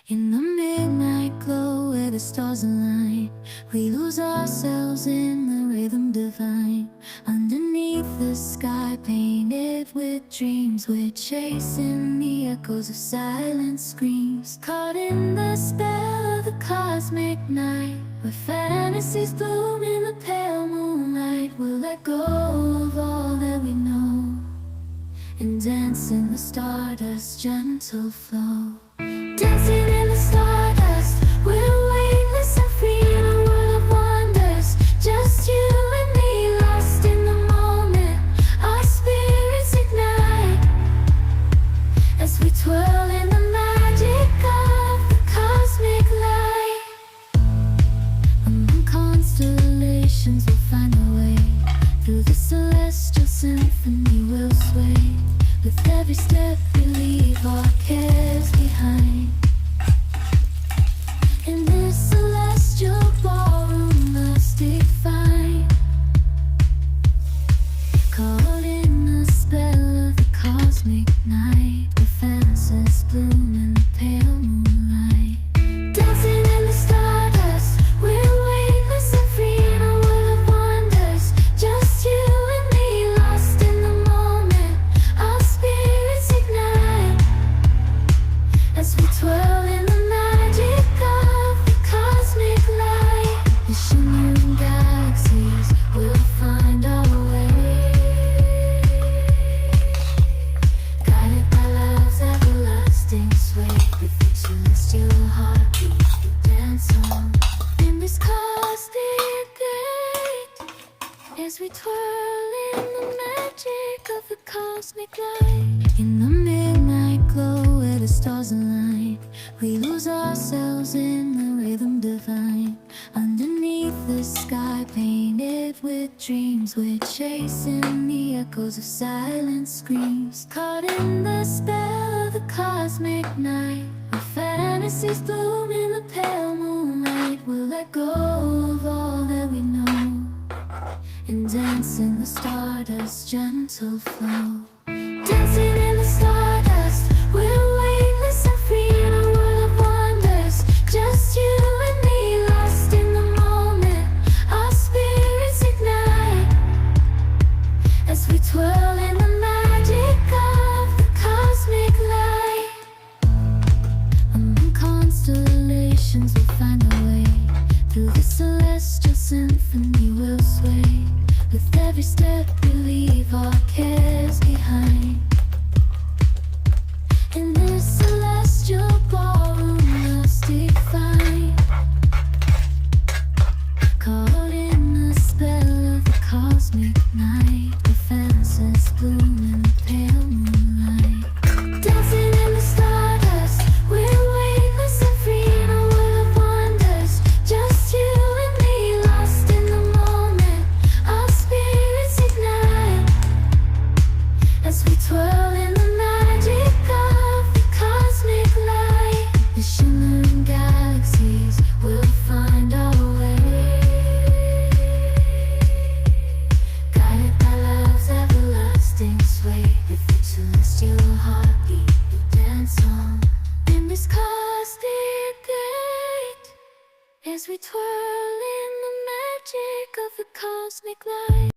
In the midnight glow where the stars align, we lose ourselves in the rhythm divine. Underneath the sky painted with dreams, we're chasing the echoes of silent screams. Caught in the spell of the cosmic night, where fantasies bloom in the pale moonlight. We'll let go of all that we know and dance in the stardust's gentle flow. Dancing in the stardust, we're weightless and free in a world of wonders. Just you and me, lost in the moment. Our spirits ignite as we twirl in the magic of the cosmic light. Among constellations we'll find our way. Through the celestial symphony we'll sway. With every step we leave our cares behind. In this celestial ballroom mystic fine, caught in the spell of the cosmic night, where fantasies bloom in the pale moonlight. Dancing in the stardust, we're weightless and free in a world of wonders. Just you and me, lost in the moment. Our spirits ignite as we twirl in the magic of the cosmic light. Shimmering galaxies, we'll find our way, guided by love's everlasting sway. With the celestial heartbeat, we dance on in this cosmic gate, as we twirl in the magic of the cosmic light. In the midnight glow where the stars align, we lose ourselves in the rhythm divine. Underneath the sky painted with dreams, we're chasing the echoes of silent screams. Caught in the spell of the cosmic night, where fantasies bloom in the pale moonlight. We'll let go of all that we know and dance in the stardust's gentle flow. Dancing in the stardust, we're weightless and free in a world of wonders. Just you and me, lost in the moment. Our spirits ignite as we twirl in the magic of the cosmic light. Among constellations we'll find our way. Through the celestial symphony we'll sway. With every step we leave our cares behind. In this celestial ballroom mystic fine, caught in the spell of the cosmic night, where fantasies bloom in the pale moonlight. Dancing in the stardust, we're weightless and free in a world of wonders. Just you and me, lost in the moment. Our spirits ignite as we twirl in the magic of the cosmic light. The shimmering galaxies, we'll find our way, guided by love's everlasting sway. With the celestial heartbeat, we dance on in this cosmic gate, as we twirl in the magic of the cosmic light.